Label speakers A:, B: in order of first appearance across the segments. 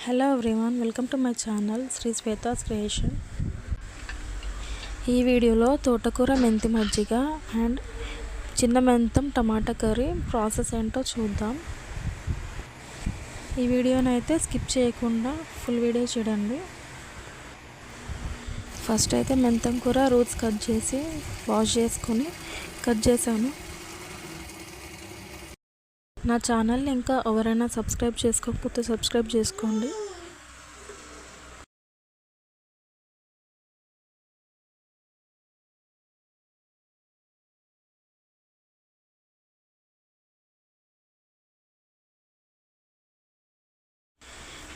A: Hello everyone, welcome to my channel Sri Shwetha's creation. ఈ వీడియోలో తోటకూర మెంతి మజ్జిగ అండ్ చిన్న మెంతం టమాటా కర్రీ ప్రాసెస్ ఏంటో చూద్దాం. ఈ వీడియోనైతే స్కిప్ చేయకుండా ఫుల్ వీడియో చూడండి. ఫస్ట్ అయితే మెంతం కూర రూట్స్ కట్ చేసి వాష్ చేసుకొని కట్ చేశాను. నా ఛానల్ని ఇంకా ఎవరైనా సబ్స్క్రైబ్ చేసుకోకపోతే సబ్స్క్రైబ్ చేసుకోండి.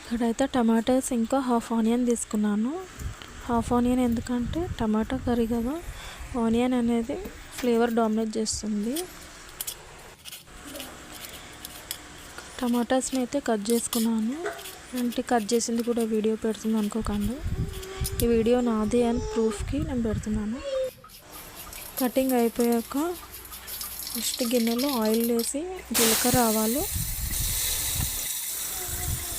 A: ఇక్కడైతే టమాటాస్ ఇంకా హాఫ్ ఆనియన్ తీసుకున్నాను. హాఫ్ ఆనియన్ ఎందుకంటే టమాటా కర్రీ కదా, ఆనియన్ అనేది ఫ్లేవర్ డామినేట్ చేస్తుంది. టమాటాస్ని అయితే కట్ చేసుకున్నాను. అంటే కట్ చేసింది కూడా వీడియో పెడుతుంది అనుకోకండి. ఈ వీడియో నాది అని ప్రూఫ్కి నేను పెడుతున్నాను. కటింగ్ అయిపోయాక ఫస్ట్ గిన్నెలో ఆయిల్ వేసి జీలకర్ర ఆవాలు,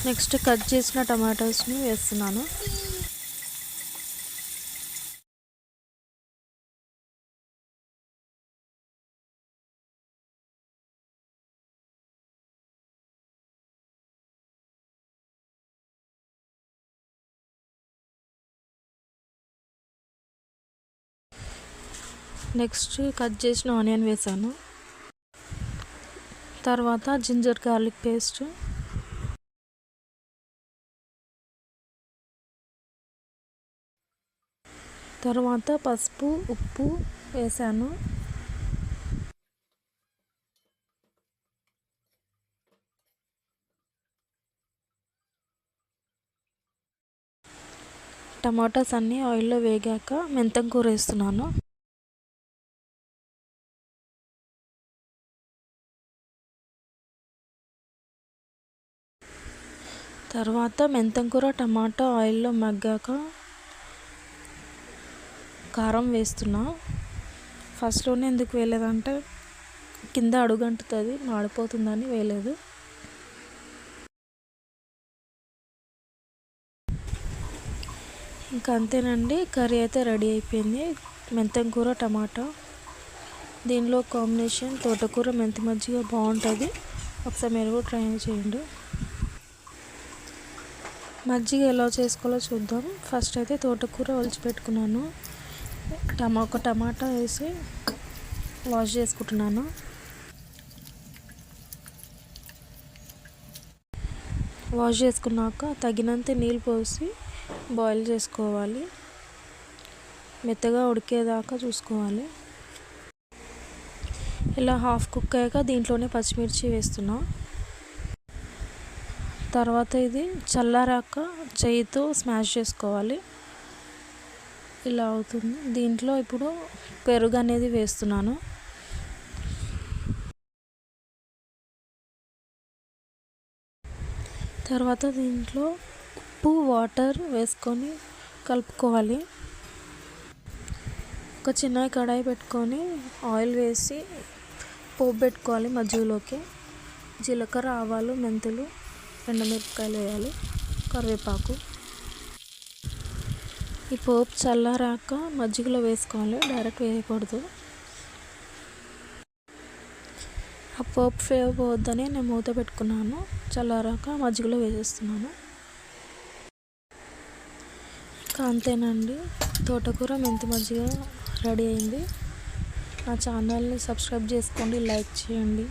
A: నెక్స్ట్ కట్ చేసిన టమాటాస్ని వేస్తున్నాను. నెక్స్ట్ కట్ చేసిన ఆనియన్ వేసాను. తర్వాత జింజర్ గార్లిక్ పేస్ట్, తర్వాత పసుపు ఉప్పు వేసాను. టమాటాస్ అన్నీ ఆయిల్లో వేగాక మెంతం కూర వేస్తున్నాను. తర్వాత మెంతం కూర టమాటా ఆయిల్లో మగ్గాక కారం వేస్తున్నా. ఫస్ట్లోనే ఎందుకు వేయలేదంటే కింద అడుగంటుతుంది, మాడిపోతుందని వేయలేదు. ఇంకా అంతేనండి, కర్రీ అయితే రెడీ అయిపోయింది. మెంతం కూర టమాటా, దీనిలో కాంబినేషన్ తోటకూర మెంతి మజ్జిగ బాగుంటుంది. ఒకసారి మీరు కూడా ట్రై చేయండి. మజ్జిగ ఎలా చేసుకోవాలో చూద్దాం. ఫస్ట్ అయితే తోటకూర ఒలిచిపెట్టుకున్నాను. ఒక టమాటా వేసి వాష్ చేసుకుంటున్నాను. వాష్ చేసుకున్నాక తగినంత నీళ్ళు పోసి బాయిల్ చేసుకోవాలి. మెత్తగా ఉడికేదాకా చూసుకోవాలి. ఇలా హాఫ్ కుక్ అయ్యాక దీంట్లోనే పచ్చిమిర్చి వేస్తున్నా. తర్వాత ఇది చల్లారాక చేయితో స్మాష్ చేసుకోవాలి. ఇలా అవుతుంది. దీంట్లో ఇప్పుడు పెరుగు అనేది వేస్తున్నాను. తర్వాత దీంట్లో ఉప్పు వాటర్ వేసుకొని కలుపుకోవాలి. ఒక చిన్న కడాయి పెట్టుకొని ఆయిల్ వేసి పోపు పెట్టుకోవాలి. మజ్జిగలోకి జీలకర్ర ఆవాలు మెంతులు ఎండుమిరపకాయలు వేయాలి, కరివేపాకు. ఈ పోపు చల్లారాక మజ్జిగలో వేసుకోవాలి, డైరెక్ట్ వేయకూడదు. ఆ పోపు ఫ్లేవర్ పోవద్దని నేను మూత పెట్టుకున్నాను. చల్లారాక మజ్జిగలో వేసేస్తున్నాను. ఇంకా అంతేనండి, తోటకూర మెంతి మజ్జిగ రెడీ అయింది. నా ఛానల్ని సబ్స్క్రైబ్ చేసుకోండి, లైక్ చేయండి.